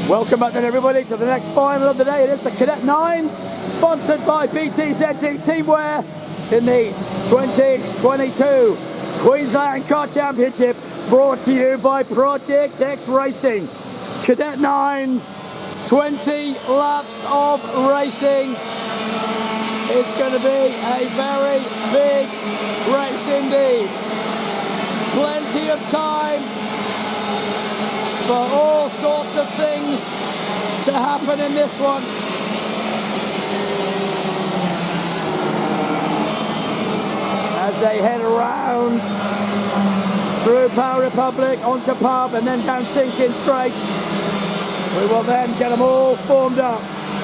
Welcome back then everybody to the next final of the day. It is the Cadet 9s, sponsored by BTZD Teamwear in the 2022 Queensland Kart Championship, brought to you by Project X Racing. Cadet 9s, 20 laps of racing. It's going to be a very big race indeed. Plenty of time for all sorts of things to happen in this one. As they head around through Power Republic onto Pub and then down Sinking Straight, we will then get them all formed up.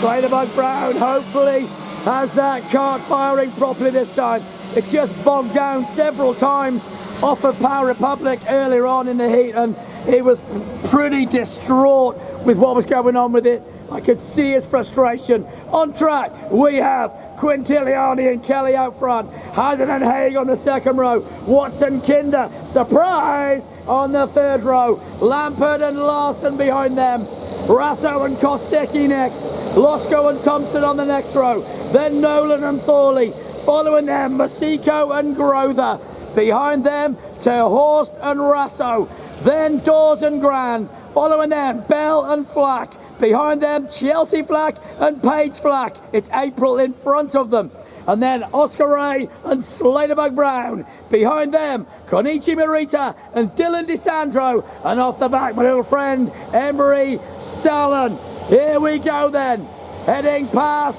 Sladebug Brown hopefully has that kart firing properly this time. It just bogged down several times off of Power Republic earlier on in the heat, and he was pretty distraught with what was going on with it. I could see his frustration. On track, we have Quintiliani and Kelly out front. Hayden and Haig on the second row. Watson, Kinder, surprise on the third row. Lampert and Larson behind them. Rasso and Kostecki next. Losco and Thompson on the next row. Then Nolan and Thorley. Following them, Masico and Grother. Behind them, Terhorst and Rasso. Then Dawes and Grand. Following them, Bell and Flack. Behind them, Chelsea Flack and Paige Flack. It's April in front of them. And then Oscar Ray and Sladebug Brown. Behind them, Konichi Morita and Dylan DeSandro. And off the back, my little friend, Emery Stallen. Here we go then, heading past.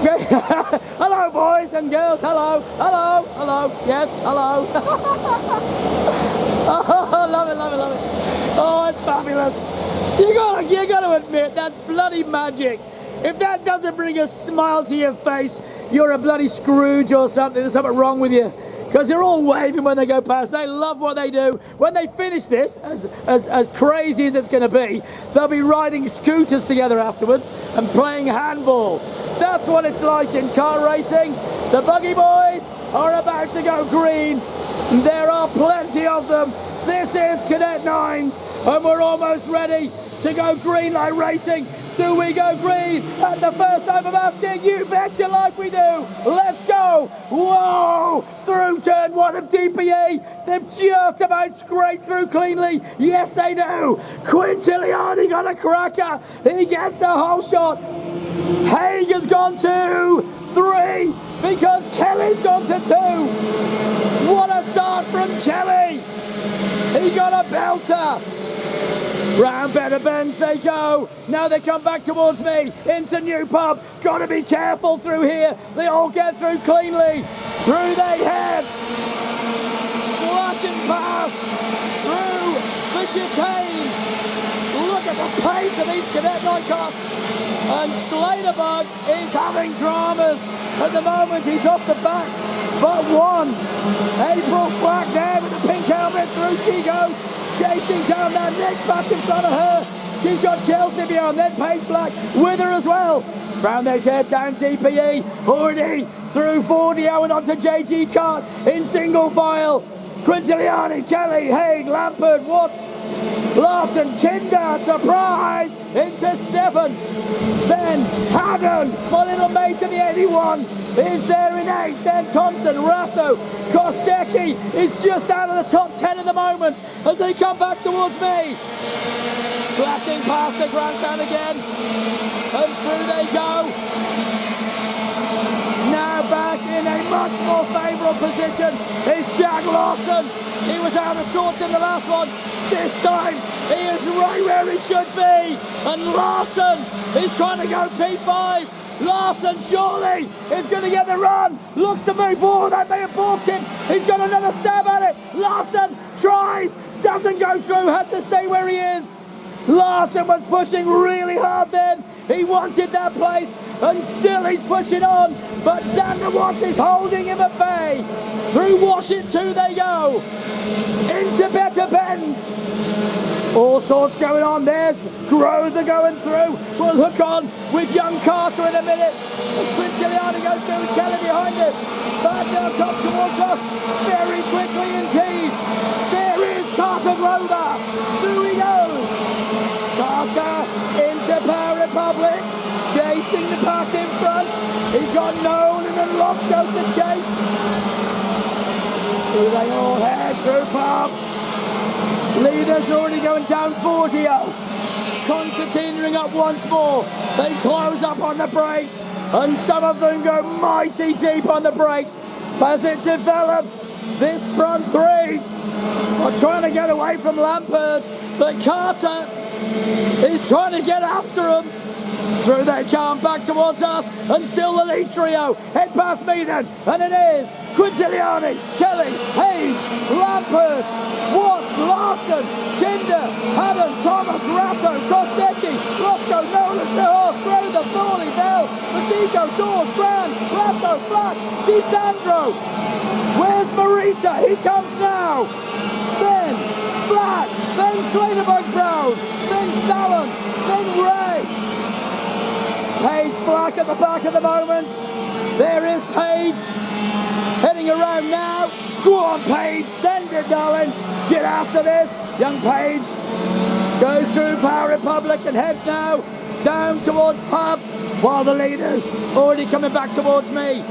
Hello boys and girls, hello, hello, hello, yes, hello. Oh, love it, love it, love it. Oh, it's fabulous. You gotta admit, that's bloody magic. If that doesn't bring a smile to your face, you're a bloody Scrooge or something. There's something wrong with you. Because they're all waving when they go past. They love what they do. When they finish this, as crazy as it's going to be, they'll be riding scooters together afterwards and playing handball. That's what it's like in car racing. The buggy boys are about to go green. There are plenty of them. This is Cadet 9s, and we're almost ready to go green like racing. Do we go green at the first time of asking? You bet your life we do. Let's go. Whoa! Through turn one of DPE. They've just about scraped through cleanly. Yes, they do. Quintiliani got a cracker. He gets the whole shot. Haig has gone to 3 because Kelly's gone to 2. What a start from Kelly. He got a belter. Round better bends they go. Now they come back towards me into New Pub. Gotta be careful through here. They all get through cleanly. Through they head. Flashing past. Through the chicane. Look at the pace of these Cadet 9 cars. And Sladebug is having dramas. At the moment he's off the back but one. April Flack there with the pink helmet. Through she goes. Chasing down that next back in front of her. She's got Chelsea behind, then Paige Black with her as well. Round they get down DPE. Hordy through 40 and onto JG Kart in single file. Quintiliani, Kelly, Haig, Lampert, Watts, Larson, Kinder, surprise, into 7. Then Haddon, my little mate in the 81, is there in 8. Then Thompson, Rasso, Kostecki is just out of the top 10 at the moment as they come back towards me. Flashing past the grandstand again, and through they go. Now back in a much more favourable position is Jack Larson. He was out of sorts in the last one. This time he is right where he should be. And Larson is trying to go P5. Larson surely is going to get the run. Looks to move forward. That may have balked him. He's got another stab at it. Larson tries. Doesn't go through. Has to stay where he is. Larson was pushing really hard then. He wanted that place, and still he's pushing on. But Daniel Watts is holding him at bay. Through Washington they go. Into Better Bends. All sorts going on. There's Grother going through. We'll hook on with young Carter in a minute. Quintiliani goes through with Kelly behind him. Back down top towards us. Very quickly indeed. There is Carter Grother. Through he goes. Carter into Power Republic, chasing the pack in front. He's got Nolan and Roscoe to chase. Do they all head through pub? Leaders already going down 40-0. Concertinaing up once more. They close up on the brakes, and some of them go mighty deep on the brakes as it develops. This front three are trying to get away from Lampard, but Carter is trying to get after them. Through they come, back towards us, and still the lead trio head past Meaden, and it is Quintiliani, Kelly, Hayes, Lampard, Watts, Larson, Kinder, Haddon, Thomas, Rasso, Kostecki, Roscoe, Nolan, Sehor, Schroeder, Thorley, Bell, Madigo, Dawes, Brand, Rasso, Black, DeSandro. Where's Marita? He comes now. Then Black, then Sladebug Brown, then Stallon, then Ray. Page Black at the back at the moment. There is Page heading around now. Go on, Page, send it, darling. Get after this. Young Page goes through Power Republic and heads now down towards Pub, while the leaders already coming back towards me.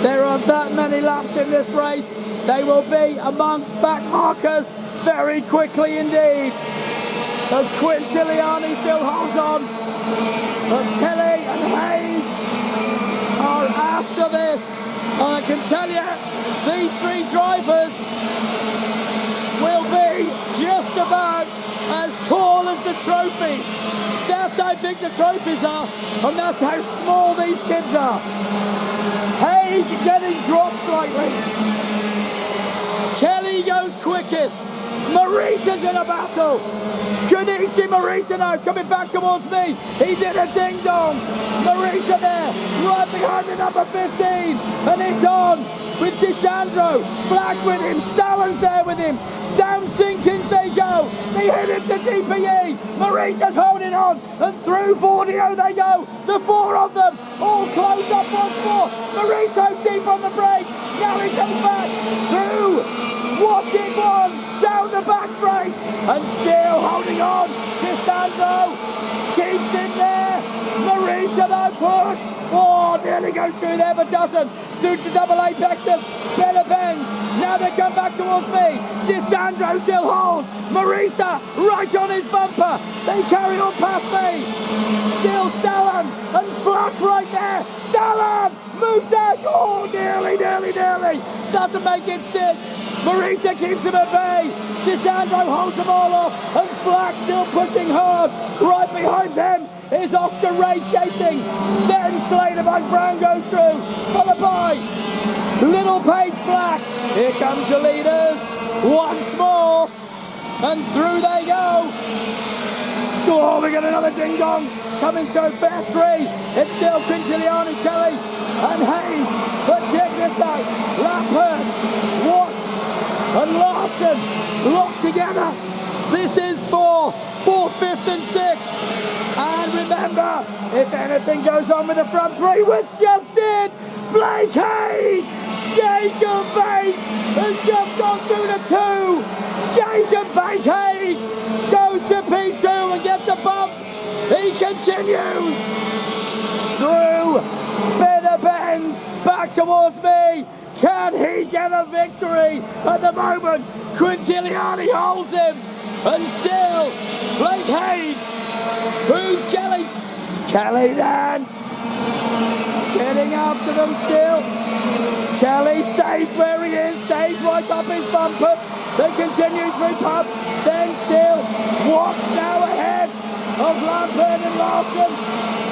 There are that many laps in this race. They will be amongst back markers very quickly indeed. As Quintiliani still holds on, but Kelly and Hayes are after this. And I can tell you, these three drivers will be just about as tall as the trophies. That's how big the trophies are, and that's how small these kids are. Hayes getting dropped slightly. Kelly goes quickest. Marita's in a battle. Junichi Marita now coming back towards me. He did a ding dong. Marita there, right behind the number 15. And it's on with DeSandro. Black with him. Stallon's there with him. Down Sinkins they go. They hit him to DPE. Marita's holding on. And through Vordio they go. The four of them all closed up once more. Marita deep on the brakes. Now he comes back through. Watching one down the back straight and still holding on. DeSandro keeps in there. Marita though push. Oh, nearly goes through there but doesn't. Due to double apexes. Better bends. Now they come back towards me. DeSandro still holds. Marita right on his bumper. They carry on past me. Still Stallon and Flack right there. Stallon moves out. Oh, nearly. Doesn't make it stick. Marita keeps him at bay. DeSandro holds them all off. And Flack still pushing hard. Right behind them is Oscar Ray chasing. Then Slater by Brown goes through. Followed by Little Page Flack. Here comes the leaders. Once more. And through they go. Oh, we got another ding dong. Coming so fast three. It's still Quintiliani, Kelly, and Hayes. But check this out. Lampard, Watts, and Larson locked together. This is for 4th, 5th and 6th. And remember, if anything goes on with the front three, which just did, Blake Hayes, Jacob Bates has just gone through the 2. Jacob Bates Hayes goes to P2 and gets the bump. He continues through Better Bends back towards me. Can he get a victory? At the moment, Quintiliani holds him. And still, Blake Hayes. Who's Kelly? Kelly then. Getting after them still. Kelly stays where he is. Stays right up his bumper. They continue through Pub. Then still, Watts now ahead of Lampard and Larson.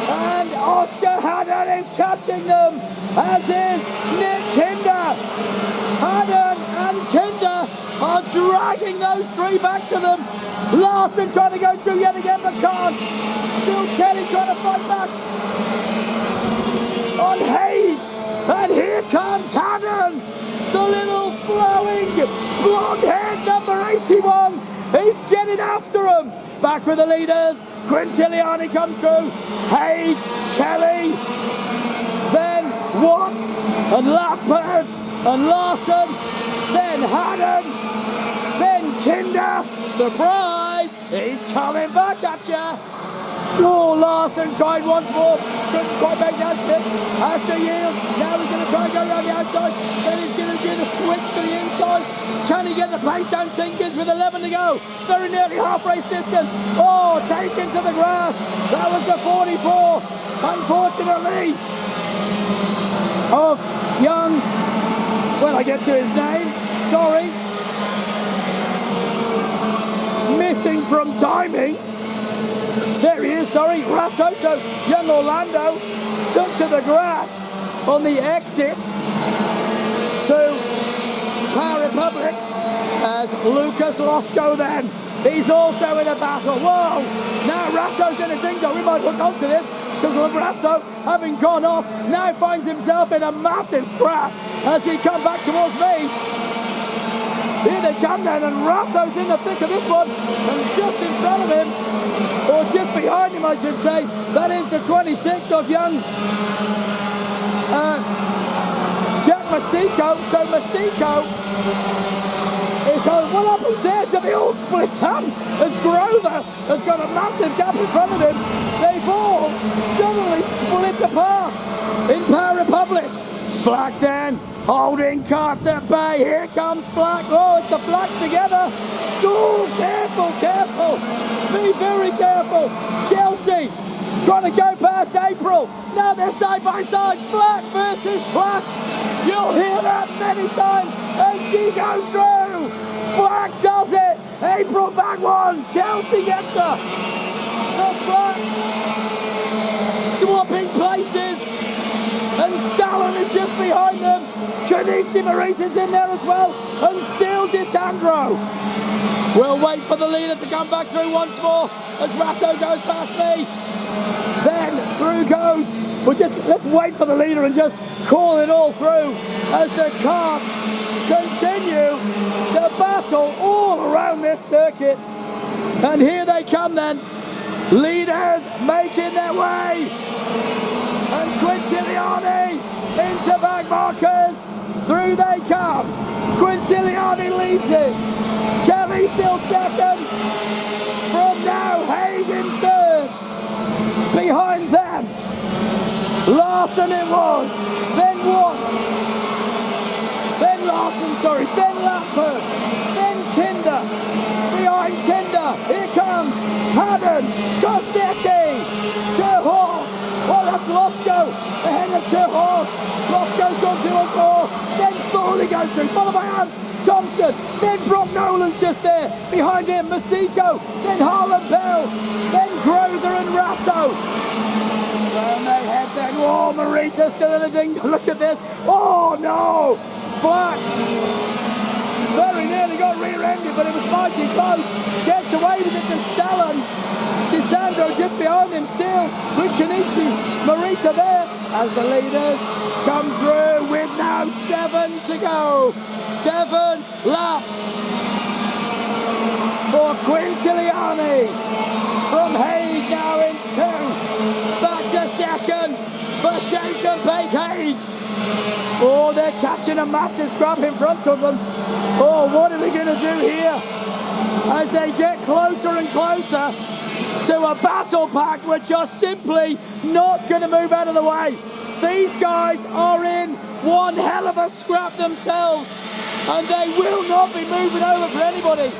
And Oscar Haddon is catching them, as is Nick Kinder. Haddon and Kinder are dragging those three back to them. Larson trying to go through yet again, but can't. Still Kelly trying to fight back on Hayes. And here comes Haddon, the little flowing blonde-haired number 81. He's getting after him. Back with the leaders. Quintiliani comes through. Hayes, Kelly, then Watts and Lampard and Larson, then Haddon, then Kinder. Surprise! He's coming back at ya. Oh, Larson tried once more. Couldn't quite make that stick. Has to yield. Now he's going to try and go around the outside. Then he's going to do the switch to the inside. Can he get the pace down Sinkins with 11 to go? Very nearly half race distance. Oh, taken to the grass. That was the 44. Unfortunately, of young, well, I get to his name. Sorry. Missing from timing. There he is, sorry, Rasso. So young Orlando took to the grass on the exit to Power Republic as Lucas Losco then. He's also in a battle. Whoa! Now Rasso's in a dingo. We might hook onto this because Rasso, having gone off, now finds himself in a massive scrap as he comes back towards me. Here they come then, and Rasso's in the thick of this one, and just in front of him, or just behind him I should say, that is the 26 of young Jack Masico. So Masico is going, what happens there? Do they all split up? As Grover has got a massive gap in front of him, they've all suddenly split apart in Power Republic. Flack then, holding Karts at bay. Here comes Flack. Oh, it's the Flacks together. Oh, careful, careful. Be very careful. Chelsea trying to go past April. Now they're side by side. Flack versus Flack. You'll hear that many times. And she goes through. Flack does it. April back one. Chelsea gets her. The Flack swapping places. And Stalin is just behind them. Kenichi Morita's in there as well. And still DeSandro. We'll wait for the leader to come back through once more as Rasso goes past me. Then through goes. Let's wait for the leader and just call it all through as the cars continue to battle all around this circuit. And here they come then. Leaders making their way. And Quintiliani into back markers. Through they come. Quintiliani leads it. Kelly still second. From now, Hayden third. Behind them, Larson it was. Then what? Then Larson, sorry. Then Lampert. Then Kinder. Behind Kinder, here comes Haddon. Kostecki. Terhorst. Oh, that's Losco, ahead of Terhorst. Losco's gone 2 and 4. Then Thorley goes through, followed by Thompson. Then Brock Nolan's just there. Behind him, Masico. Then Harlan Bell. Then Grover and Rasso. And they head then. Oh, Morita still in the ding. Look at this. Oh, no. Flack. Very nearly got rear-ended, but it was mighty close. Gets away with it to Stalin. DeSandro just behind him still with Kenichi Morita there as the leaders come through with now 7 to go. 7 laps for Quintiliani. From Haig now in 2. Back to second for Shank and Bake Haig. Oh, they're catching a massive scrap in front of them. Oh, what are they going to do here? As they get closer and closer to a battle pack which are simply not going to move out of the way. These guys are in one hell of a scrap themselves and they will not be moving over for anybody.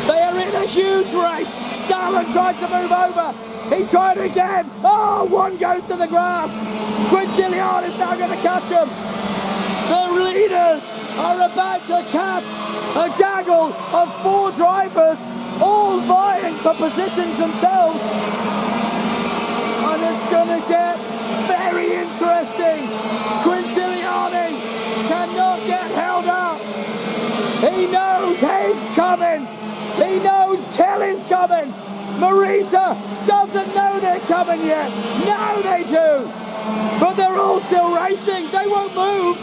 They are in a huge race. Stalin tried to move over. He tried again. Oh, one goes to the grass. Quintilian is now going to catch him. The leaders are about to catch a gaggle of 4 drivers all vying for positions themselves. And it's going to get very interesting. Quintiliani cannot get held up. He knows Haig's coming. He knows Kelly's coming. Morita doesn't know they're coming yet. Now they do. But they're all still racing. They won't move.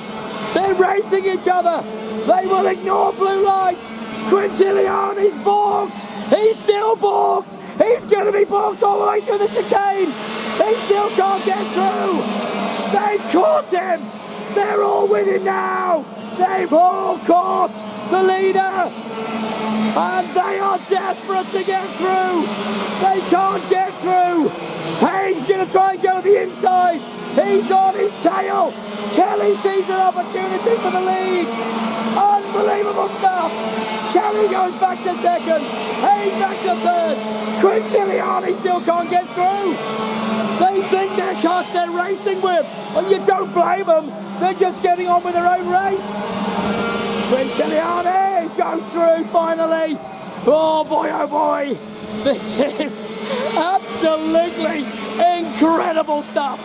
They're racing each other. They will ignore blue lights. Quintiliani's balked. He's still balked. He's going to be balked all the way through the chicane. They still can't get through. They've caught him. They're all with him now. They've all caught the leader. And they are desperate to get through. They can't get through. Haig's going to try and go to the inside. He's on his tail. Kelly sees an opportunity for the lead. Unbelievable stuff. Kelly goes back to second. Haig back to third. Quintiliani still can't get through. They think they're karts they're racing with. And you don't blame them. They're just getting on with their own race. Quintiliani goes through finally. Oh boy, this is absolutely incredible stuff.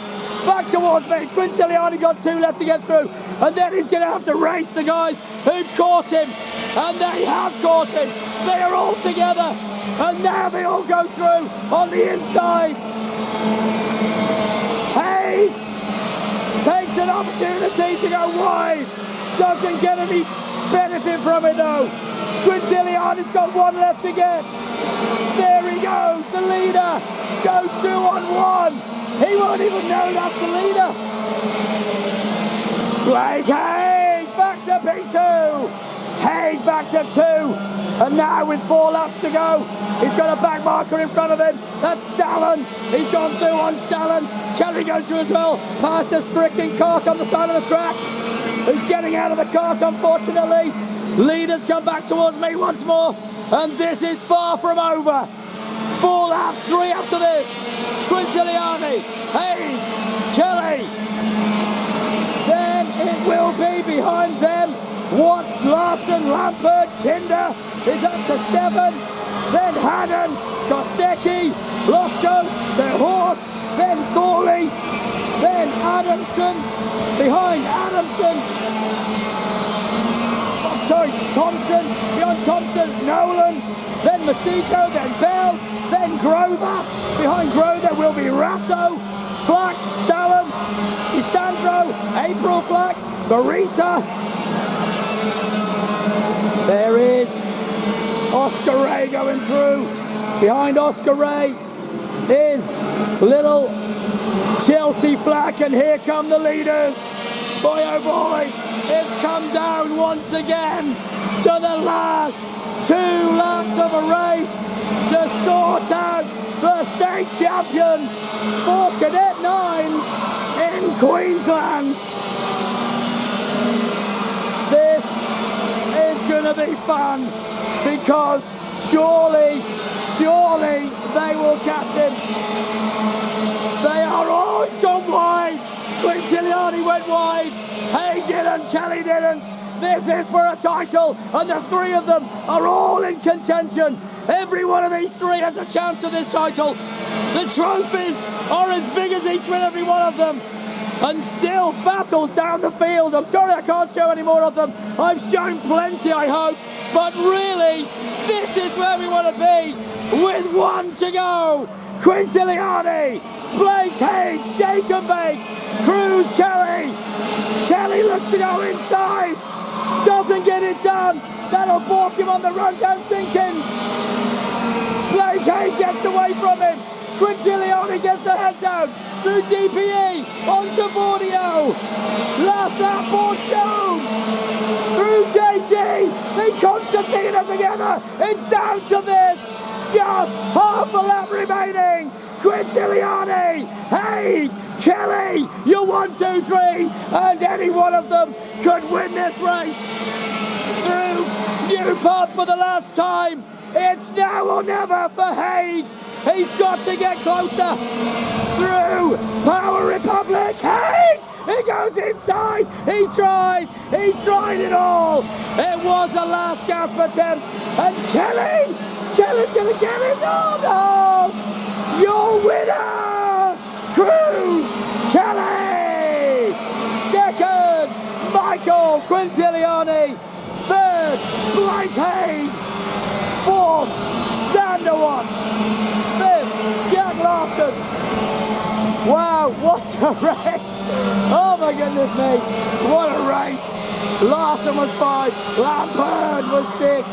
Back towards me, Quintiliani got 2 left to get through, and then he's going to have to race the guys who caught him, and they have caught him. They are all together, and now they all go through on the inside. Haig takes an opportunity to go wide, doesn't get any benefit from it though. Quintiliani's got 1 left to get. There he goes, the leader goes 2 on 1. He won't even know that's the leader. Blake Haig back to P2. Haig back to 2. And now with 4 laps to go, he's got a back marker in front of him. That's Stallen. He's gone through on Stallen. Kelly goes through as well, past this freaking kart on the side of the track. He's getting out of the kart, unfortunately. Leaders come back towards me once more. And this is far from over. 4 laps, 3 after this. Quintiliani, Haig, Kelly. Then it will be behind them. Watts, Larson, Lampert, Kinder is up to 7. Then Haddon, Kostecki, Losco, De Horst, then Thorley, then Adamson, behind Adamson. Thompson, behind Thompson, Nolan, then Masico, then Bell, then Grover. Behind Grover will be Rasso, Flack, Stallen, Isandro, April Flack, Barita. There is Oscar Ray going through. Behind Oscar Ray is little Chelsea Flack, and here come the leaders. Boy oh boy, it's come down once again to the last 2 laps of a race to sort out the state champion for Cadet 9s in Queensland. This is going to be fun because surely they will catch him. They are always gone wide. Quintiliani went wide. Haig didn't, Kelly didn't. This is for a title, and the 3 of them are all in contention. Every one of these 3 has a chance at this title. The trophies are as big as each and every one of them. And still battles down the field. I'm sorry I can't show any more of them. I've shown plenty, I hope. But really, this is where we want to be with 1 to go. Quintiliani, Blake Haig, shake and bake, Cruz Kelly. Kelly looks to go inside, doesn't get it done. That'll balk him on the run down Sinkins. Blake Haig gets away from him. Quintiliani gets the head down through DPE onto Bordio. Last lap for Joan through JG. They Constantine are together. It's down to this. Just half a lap remaining. Quintiliani, Haig, Kelly, you're 1, 2, 3, and any one of them could win this race. Through Newport for the last time. It's now or never for Haig. He's got to get closer. Through Power Republic, Haig! He goes inside. He tried it all. It was a last gasp attempt. And Kelly's gonna get it. Oh no! Your winner, Cruz Kelly. Second, Michael Quintiliani. Third, Blake Haig. Fourth, Sander Watts. Fifth, Jack Larson. Wow, what a race! Oh my goodness me, what a race! Larson was 5, Lampard was 6,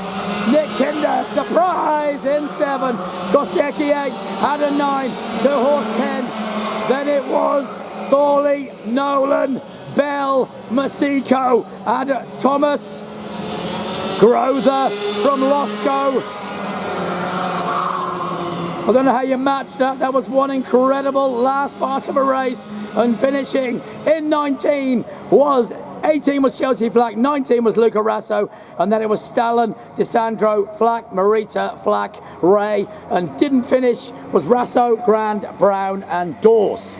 Nick Kinder, surprise, in 7, Kostecki 8, Adam 9, 2 Horse 10, then it was Thorley, Nolan, Bell, Masico, Thomas, Grother from Roscoe. I don't know how you match that. That was one incredible last part of a race. And finishing in 19 was 18 was Chelsea Flack, 19 was Luca Rasso, and then it was Stalin, DeSandro, Flack, Marita, Flack, Ray, and didn't finish was Rasso, Grand, Brown, and Dawes.